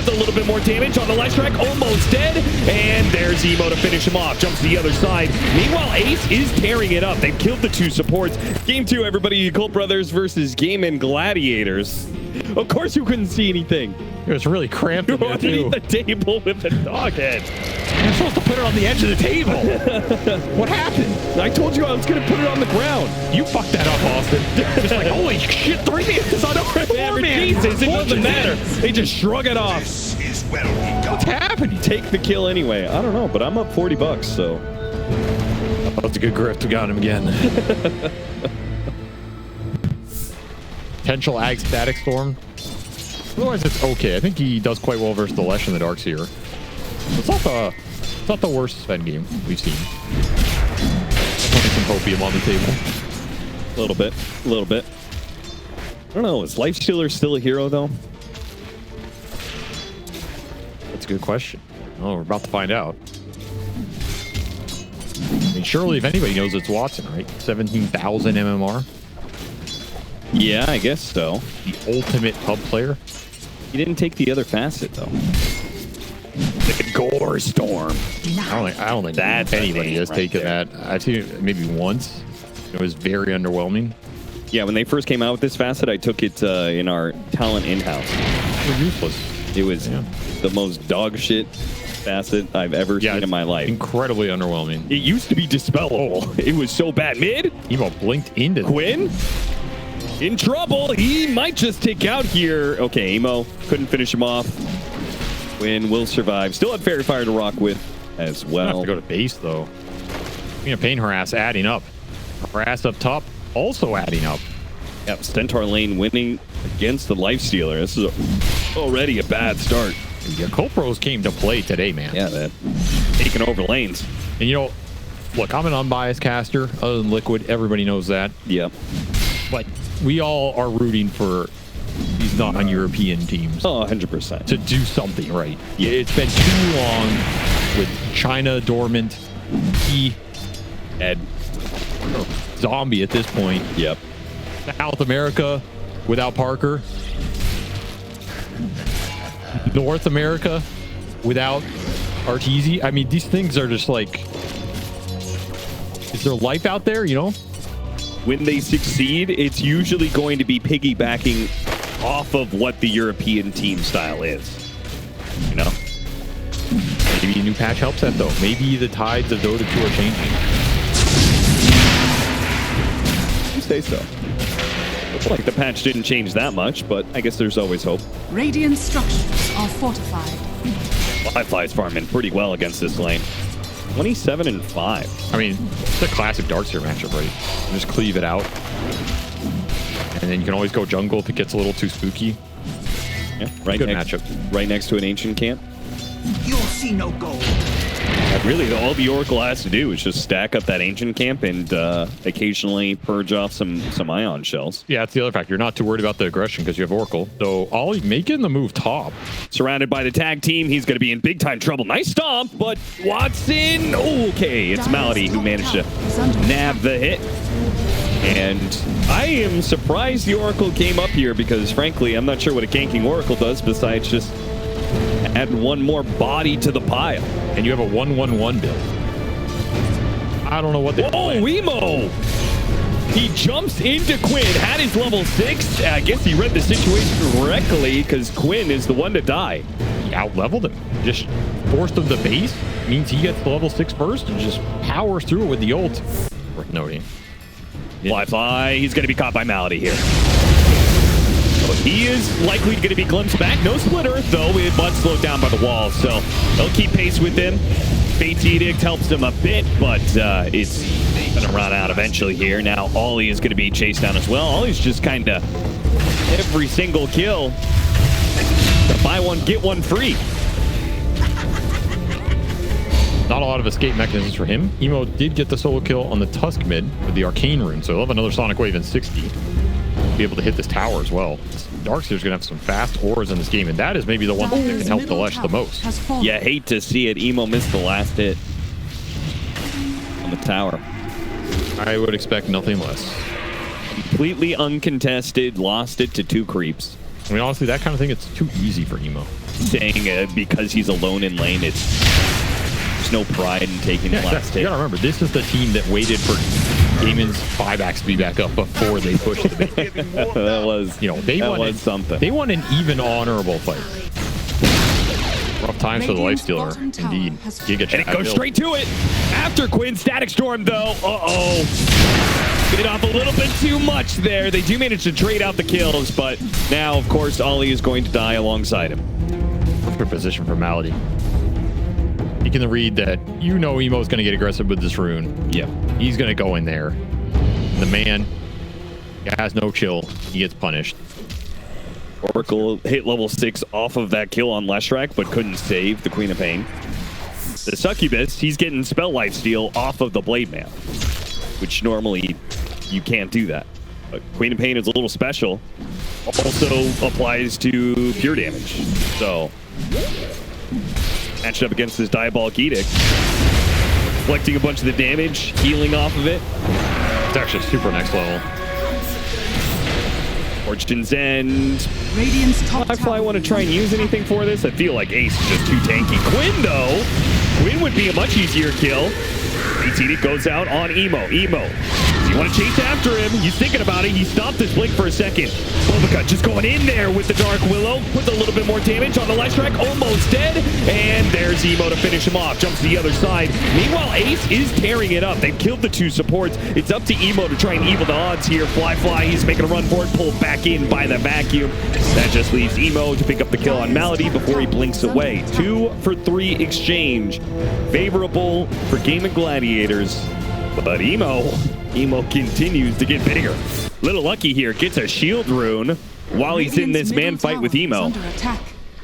with a little bit more damage on the left track, almost dead. And there's Emo to finish him off. Jumps to the other side. Meanwhile, Ace is tearing it up. They've killed the 2 supports. Game 2, everybody. Cult Brothers versus Game and Gladiators. Of course you couldn't see anything. It was really cramped. You're underneath the table with the dog head. You're supposed to put it on the edge of the table. What happened? I told you I was going to put it on the ground. You fucked that up, Austin. Just like, holy shit, 3 minutes on over 4 man. Jesus, it doesn't matter. They just shrug it off. What's happening? Take the kill anyway. I don't know, but I'm up $40, so. That was a good grift. We got him again. Potential Ag Static Storm. Otherwise, it's okay. I think he does quite well versus the Lesh and the Dark Seer. It's not the worst Sven game we've seen. Putting some hopium on the table. A little bit. I don't know. Is Lifestealer still a hero, though? That's a good question. Oh, we're about to find out. I mean, surely if anybody knows, it's Watson, right? 17,000 MMR. Yeah, I guess so. The ultimate hub player. He didn't take the other facet, though. The Gore Storm. I don't think that's anybody has taken that. I've seen it maybe once. It was very underwhelming. Yeah, when they first came out with this facet, I took it in our talent in-house. It was useless. It was the most dog shit facet I've ever seen in my life. Incredibly underwhelming. It used to be dispellable. It was so bad. Mid? Emo blinked into Quinn? In trouble. He might just take out here. Okay, Emo couldn't finish him off. Quinn will survive. Still have Fairy Fire to rock with as well. Have to go to base, though. Pain Harass adding up. Harass up top also adding up. Yep, Stentor lane winning against the Lifestealer. This is already a bad start. Yeah, Cult Bros came to play today, man. Yeah, man. Taking over lanes. And you know, look, I'm an unbiased caster other than Liquid. Everybody knows that. Yeah. But we all are rooting for these non-European teams. Oh, 100%. To do something right. Yeah, it's been too long with China dormant, Ed. Zombie at this point. Yep. South America without Parker. North America without Arteezy. I mean, these things are just like, is there life out there, you know? When they succeed, it's usually going to be piggybacking off of what the European team style is. You know? Maybe a new patch helps that, though. Maybe the tides of Dota 2 are changing. You say so. Looks like the patch didn't change that much, but I guess there's always hope. Radiant structures are fortified. Firefly's farming pretty well against this lane. 27 and 5. I mean, it's a classic Dark Seer matchup, right? You just cleave it out. And then you can always go jungle if it gets a little too spooky. Yeah, good matchup. Right next to an ancient camp. You'll see no gold. Really, all the Oracle has to do is just stack up that ancient camp and occasionally purge off some ion shells. Yeah, that's the other factor. You're not too worried about the aggression because you have Oracle. So Ollie making the move top. Surrounded by the tag team, he's going to be in big time trouble. Nice stomp, but Watson. Okay, it's Malady who managed to nab the hit. And I am surprised the Oracle came up here because, frankly, I'm not sure what a ganking Oracle does besides just add one more body to the pile. And you have a 1-1-1 build. I don't know what they Emo! He jumps into Quinn, had his level 6. I guess he read the situation correctly because Quinn is the one to die. He out-leveled him. Just forced him to base. Means he gets the level 6 first and just powers through it with the ult. Worth noting. Fly, he's going to be caught by Malady here. He is likely going to be glimpsed back. No splitter, though, but slowed down by the wall. So they'll keep pace with him. Fate's Edict helps him a bit, but it's going to run out eventually here. Now Ollie is going to be chased down as well. Ollie's just kind of every single kill to buy one, get one free. Not a lot of escape mechanisms for him. Emo did get the solo kill on the Tusk mid with the Arcane Rune, so he'll have another Sonic Wave in 60. Be able to hit this tower as well. Dark Seer's gonna have some fast auras in this game, and that is maybe the one thing that can help the Lesh the most. Yeah, hate to see it. Emo missed the last hit on the tower. I would expect nothing less. Completely uncontested, lost it to 2 creeps. I mean, honestly, that kind of thing, it's too easy for Emo. saying because he's alone in lane, there's no pride in taking the last hit. You gotta remember, this is the team that waited for Damon's buybacks to be back up before they pushed the bait. That was, was something. They won an even honorable fight. Rough times for the Lifestealer, indeed. Giga And it goes straight to it. After Quinn, Static Storm though. Bit off a little bit too much there. They do manage to trade out the kills, but now, of course, Ollie is going to die alongside him. Perfect position for Malady. You can read that Emo's going to get aggressive with this rune. Yep. He's going to go in there. The man has no chill. He gets punished. Oracle hit level 6 off of that kill on Leshrac, but couldn't save the Queen of Pain. The Succubus, he's getting Spell Lifesteal off of the Blade Mail, which normally you can't do that. But Queen of Pain is a little special. Also applies to pure damage. So, matched up against this Diabolic Edict. Collecting a bunch of the damage, healing off of it. It's actually super next level. Fortune's End. Radiant's top If I want to try and use anything for this, I feel like Ace is just too tanky. Quinn, though. Quinn would be a much easier kill. BTD goes out on Emo. You want to chase after him. He's thinking about it. He stopped his blink for a second. Bulbacut just going in there with the Dark Willow. Puts a little bit more damage on the Leshrac. Almost dead. And there's Emo to finish him off. Jumps to the other side. Meanwhile, Ace is tearing it up. They've killed the two supports. It's up to Emo to try and evil the odds here. Fly. He's making a run for it. Pulled back in by the vacuum. That just leaves Emo to pick up the kill on Malady before he blinks away. 2 for 3 exchange. Favorable for Game of Gladiators. But Emo continues to get bigger. Little lucky here, gets a shield rune while he's in this man fight with Emo.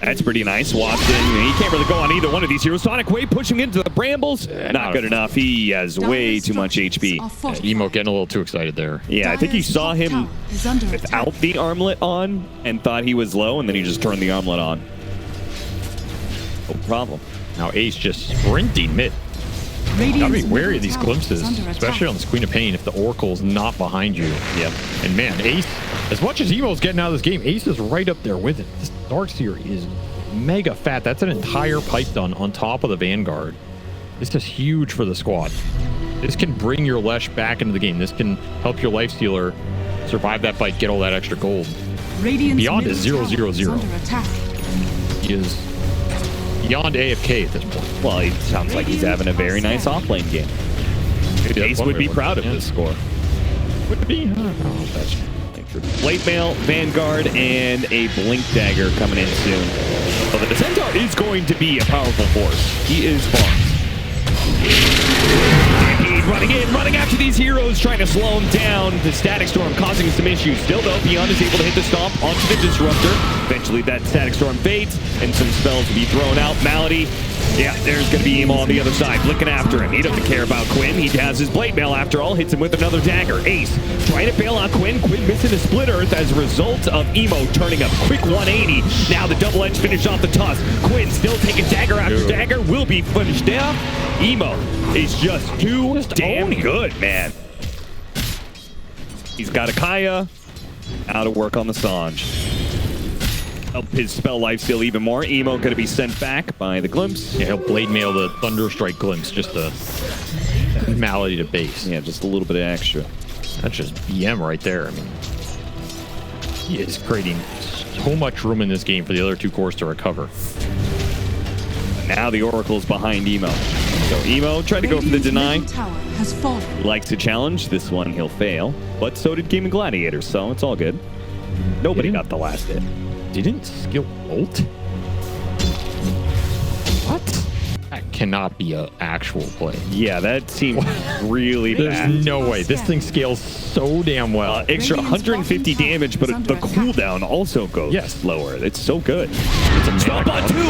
That's pretty nice. Watson, he can't really go on either one of these heroes. Sonic Wave pushing into the brambles. Not good enough. He has way too much HP. Emo getting a little too excited there. Yeah, I think he saw him without the armlet on and thought he was low, and then he just turned the armlet on. No problem. Now Ace just sprinting mid. Gotta be wary of these glimpses, especially on this Queen of Pain if the Oracle's not behind you. Yep. And man, Ace, as much as Emo's getting out of this game, Ace is right up there with it. This Dark Seer is mega fat. That's an entire pipe done on top of the Vanguard. This is huge for the squad. This can bring your Lesh back into the game. This can help your Lifestealer survive that fight, get all that extra gold. Beyond is 0-0-0. He is beyond AFK at this point. Well, it sounds like he's having a very nice off-lane game. Ace would be proud of this score. Would be. Blade Mail, Vanguard, and a Blink Dagger coming in soon. So the Centaur is going to be a powerful force. He is farmed. Running after these heroes, trying to slow him down. The Static Storm causing some issues. Still, though, Beyond is able to hit the stomp onto the Disruptor. Eventually, that Static Storm fades, and some spells will be thrown out. Malady, yeah, there's going to be Emo on the other side, looking after him. He doesn't care about Quinn. He has his Blade Mail after all, hits him with another dagger. Ace trying to bail out Quinn. Quinn missing a Split Earth as a result of Emo turning a quick 180. Now the double edge finish off the Tusk. Quinn still taking dagger after dagger. Will be finished off. Emo is just too damn good, man. He's got a Kaya. Out of work on the Sange. Help his spell lifesteal even more. Emo going to be sent back by the Glimpse. Yeah, he'll Blade Mail the Thunderstrike Glimpse, just a Malady to base. Yeah, just a little bit of extra. That's just BM right there. I mean, he is creating so much room in this game for the other two cores to recover. Now the Oracle's behind Emo. So Emo tried to go for the deny. He likes to challenge. This one he'll fail. But so did Game of Gladiators, so it's all good. Nobody got the last hit. Didn't skill ult? What? That cannot be an actual play. Yeah, that seemed really bad. There's no way. This thing scales so damn well. Extra 150 damage, but the cooldown also goes slower. It's so good. It's a stomp on 2. Oh,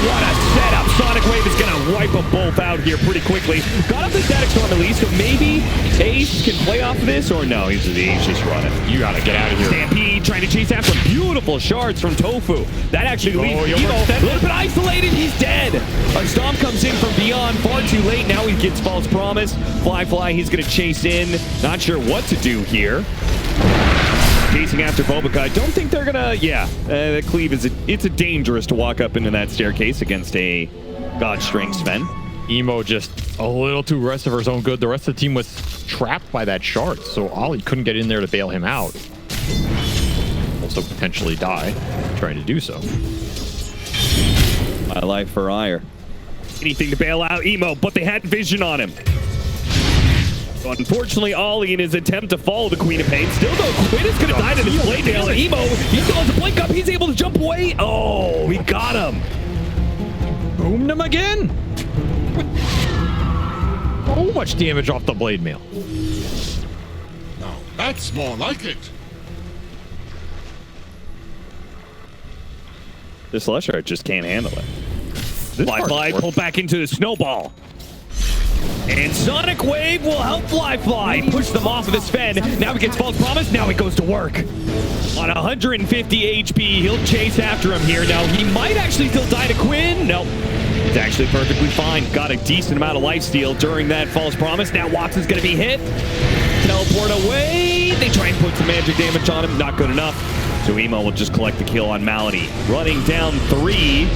what a setup. Sonic Wave is going to wipe them both out here pretty quickly. Got up the Static Storm at least, so maybe Ace can play off of this, or no, he's just running. You got to get out of here. Stampede trying to chase after beautiful shards from Tofu. That actually leaves Emo a little bit isolated. He's dead. Our Stomp comes in from beyond far too late. Now he gets False Promise. Fly, he's going to chase in. Not sure what to do here. chasing after Bobica. I don't think they're gonna. Yeah, the cleave is. It's a dangerous to walk up into that staircase against a God Strength Sven. Emo just a little too rest of his own good. The rest of the team was trapped by that shard, so Ollie couldn't get in there to bail him out. Also potentially die trying to do so. My life for ire. Anything to bail out Emo, but they had vision on him. So unfortunately, Ollie, in his attempt to follow the Queen of Pain, still though, Quinn is going to die to this blade nail. Emo, he still has a blink up. He's able to jump away. Oh, he got him. Boomed him again. So much damage off the blade mail. Now that's more like it. This Lushart just can't handle it. Fly pulled back into the snowball. And Sonic Wave will help Fly push them off of the Sven. Now he gets False Promise. Now he goes to work. On 150 HP, he'll chase after him here. Now he might actually still die to Quinn. Nope. It's actually perfectly fine. Got a decent amount of lifesteal during that False Promise. Now Watson's going to be hit. Teleport away. They try and put some magic damage on him. Not good enough. So Emo will just collect the kill on Malady. Running down 3.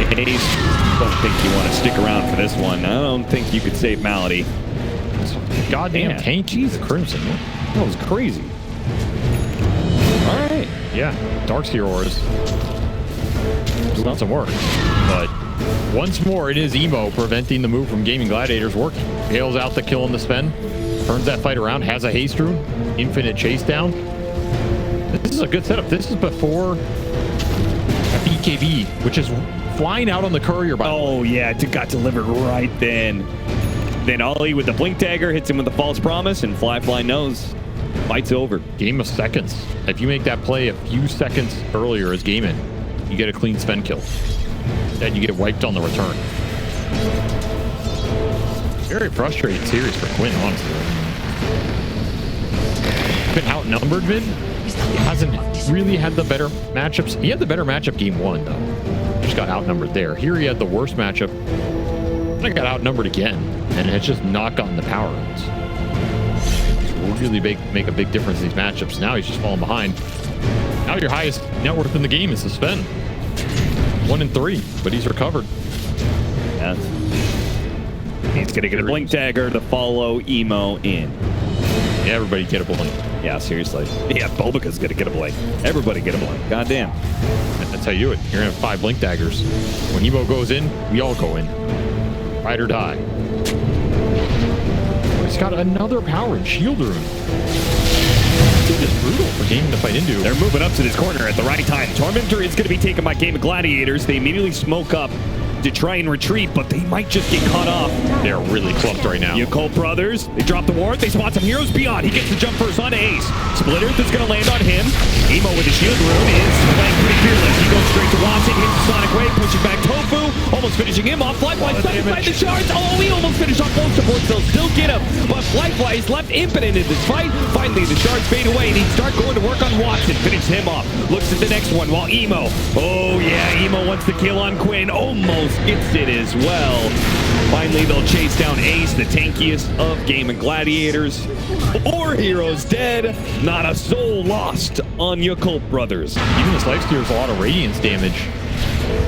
Ace, don't think you want to stick around for this one. I don't think you could save Malady. Goddamn tank. Jeez, Crimson. That was crazy. All right. Yeah, Dark Seer is doing some work. But once more, it is Emo preventing the move from Gaming Gladiators working. Bails out the kill on the Sven. Turns that fight around. Has a haste rune. Infinite chase down. This is a good setup. This is before BKB, which is flying out on the courier. Oh yeah, it got delivered right then. Then Ollie with the blink dagger hits him with the False Promise, and Fly knows fight's over. Game of seconds. If you make that play a few seconds earlier as game in, you get a clean Sven kill. Then you get wiped on the return. Very frustrating series for Quinn, honestly. Been outnumbered mid. He hasn't really had the better matchups. He had the better matchup game 1 though. Just got outnumbered there. Here he had the worst matchup. I got outnumbered again, and it's just not gotten the power runs. It's really make a big difference in these matchups. Now he's just falling behind. Now your highest net worth in the game is the Sven. 1 and 3, but he's recovered. Yes. He's gonna get a blink dagger to follow Emo in. Yeah, everybody get a blink. Yeah, seriously. Yeah, Bobica's gonna get a blink. Everybody get a blink. Goddamn. That's how you do it. You're gonna have 5 blink daggers. When Emo goes in, we all go in. Ride or die. He's got another power and shield rune. This is brutal for Gaming to fight into. They're moving up to this corner at the right time. Tormentor is going to be taken by Game of Gladiators. They immediately smoke up to try and retreat, but they might just get caught off. They're really clumped right now. Yakult brothers, they drop the ward. They spot some heroes beyond. He gets the jump first on Ace. Splitter is going to land on him. Emo with the shield rune is playing pretty fearless. He goes straight to Watson, hits the Sonic Wave, pushing back Tofu, almost finishing him off. Flyfly stuck inside the shards. Oh, he almost finished off both supports. They'll still get him, but Flyfly is left impotent in this fight. Finally, the shards fade away, and he start going to work on Watson. Finish him off. Looks at the next one while Emo. Oh, yeah, Emo wants the kill on Quinn. Almost gets it as well. Finally, they'll chase down Ace, the tankiest of Game of Gladiators. 4 heroes dead, not a soul lost on Yakult brothers. Even this lifesteal is a lot of radiance damage.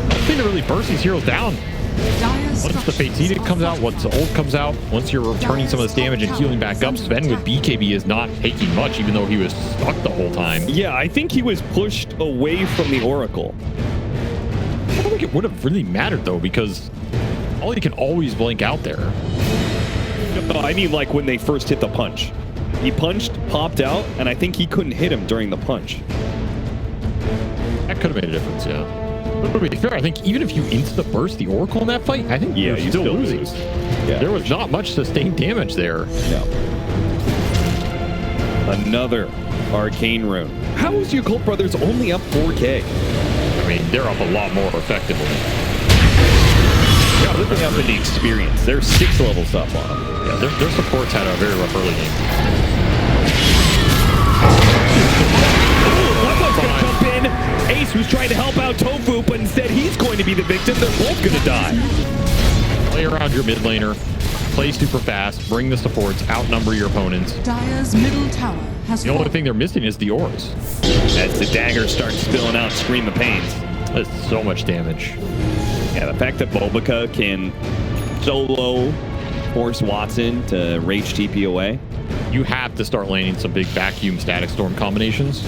Nothing to really burst these heroes down. Once the Fate's Edict comes out, once the ult comes out, once you're returning some of this damage and healing back up, Sven with BKB is not taking much, even though he was stuck the whole time. Yeah, I think he was pushed away from the Oracle. I don't think it would have really mattered, though, because Ollie can always blink out there. No, I mean like when they first hit the punch. He punched, popped out, and I think he couldn't hit him during the punch. That could have made a difference, yeah. But to be fair, I think even if you insta-burst the Oracle in that fight, I think you're still losing. Lose. Yeah. There was not much sustained damage there. No. Another Arcane Rune. How is Yakult brothers only up 4K? I mean, they're up a lot more effectively. Yeah, looking up in the experience. They're 6 levels up on them. Yeah, their supports had a very rough early game. Levo's gonna jump in. Ace was trying to help out Tofu, but instead he's going to be the victim. They're both gonna die. Play around your mid laner. play super fast, bring the supports, outnumber your opponents. Dire's middle tower has The only fallen. thing they're missing is the auras. As the dagger starts spilling out Scream of Pains. That's so much damage. Yeah, the fact that Bulbica can solo force Watson to rage TP away. You have to start landing some big vacuum static storm combinations.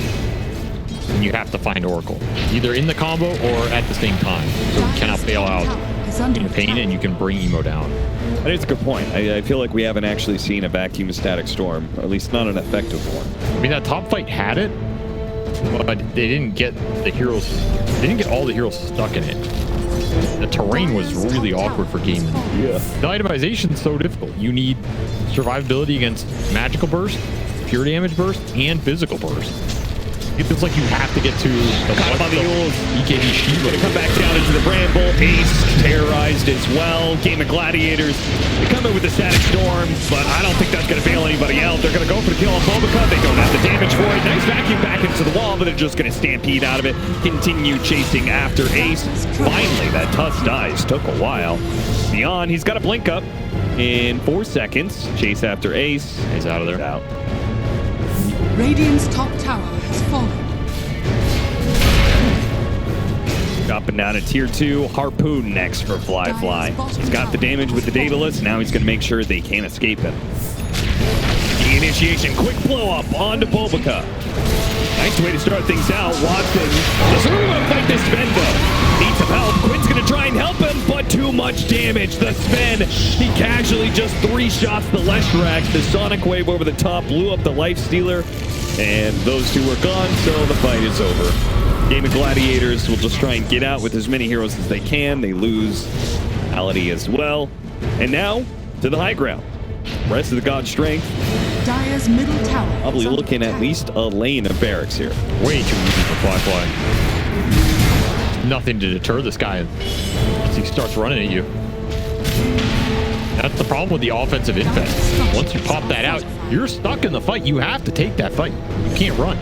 And you have to find Oracle. Either in the combo or at the same time. So you cannot bail out in pain and you can bring Emo down. That is a good point. I feel like we haven't actually seen a vacuum static storm, or at least not an effective one. I mean, that top fight had it, but they didn't get the heroes. They didn't get all the heroes stuck in it. The terrain was really awkward for gaming. Yeah. The itemization is so difficult. You need survivability against magical burst, pure damage burst, and physical burst. It feels like you have to get to the Caught him on the Yules. EKB sheet. Gonna come back down into the Bramble. Ace terrorized as well. Game of Gladiators. They come in with the Static Storm, but I don't think that's gonna bail anybody out. They're gonna go for the kill on Bulbica. They don't have the damage for it. Nice vacuum back into the wall, but they're just gonna stampede out of it. Continue chasing after Ace. Finally, that Tusk dies. Took a while. Beyond, he's got a blink up in 4 seconds. Chase after Ace. He's out of there. He's out. Radiant's top tower has fallen. Dropping down to tier 2. Harpoon next for Fly. He's got the damage with the Daedalus. Now he's going to make sure they can't escape him. The initiation. Quick blow up onto Bulbica. Nice way to start things out. Watson doesn't really want to fight this Sven though. Needs some help. Quinn's going to try and help him, but too much damage. The Sven, he casually just 3 shots the Leshrac. The Sonic Wave over the top blew up the Life Stealer, and those two were gone, so the fight is over. Game of Gladiators will just try and get out with as many heroes as they can. They lose Ality as well. And now, to the high ground. Rest of the God Strength. Dire's middle tower. Probably is under looking at attack. least a lane of barracks here. Way too easy for Fly. Nothing to deter this guy once he starts running at you. That's the problem with the offensive infest. Once you pop that out, you're stuck in the fight. You have to take that fight. You can't run.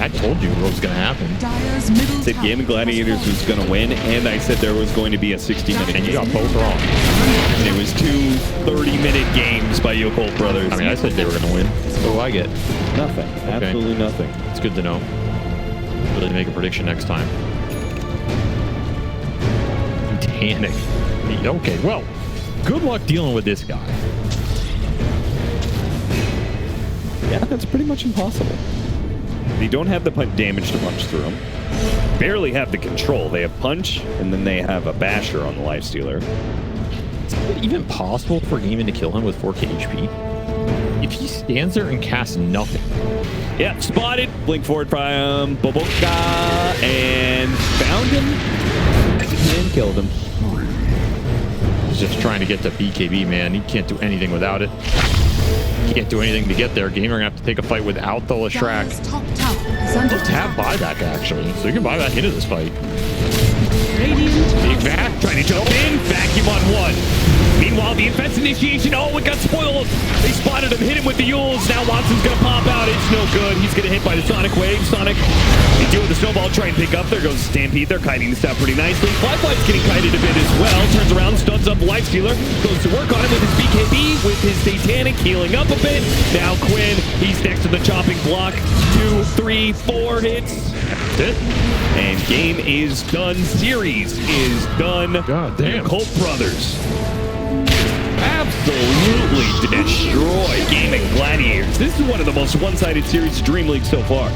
I told you what was going to happen. Dire's middle Said tower Game of Gladiators has was going to win, and I said there was going to be a 60-minute And you game. got both wrong. And it was 2 30-minute games by Yokolt Brothers. I mean, I said they were going to win. What do I get? Nothing. Absolutely nothing. It's good to know. Really make a prediction next time. Titanic. Okay, well, good luck dealing with this guy. Yeah, that's pretty much impossible. They don't have the damage to punch through them. Barely have the control. They have punch, and then they have a basher on the Lifestealer. Is it even possible for Gaiman to kill him with 4k HP? If he stands there and casts nothing. Yeah, spotted. Blink forward from Boboka, and found him, and killed him. He's just trying to get to BKB, man. He can't do anything without it. Can't do anything to get there. Gamer gonna have to take a fight without the Leshrac. Dire's top tower is under Let's have attack. buyback, actually. So you can buy back into this fight. Radiant Big Vac trying to jump in. Vacuum on 1. Meanwhile, the Infest initiation. Oh, it got spoiled. They spotted him, hit him with the Yules. Now Watson's going to pop out. It's no good. He's going to hit by the Sonic Wave. Sonic, they deal with the Snowball, try and pick up. There goes Stampede. They're kiting this out pretty nicely. Fly's getting kited a bit as well. Turns around, stuns up Life Stealer. Goes to work on him with his BKB, with his Satanic, healing up a bit. Now Quinn, he's next to the chopping block. 2, 3, 4 hits. That's it. And game is done. Series is done. God damn. Colt Brothers absolutely destroy Game of Gladiators. This is one of the most one-sided series of Dream League so far.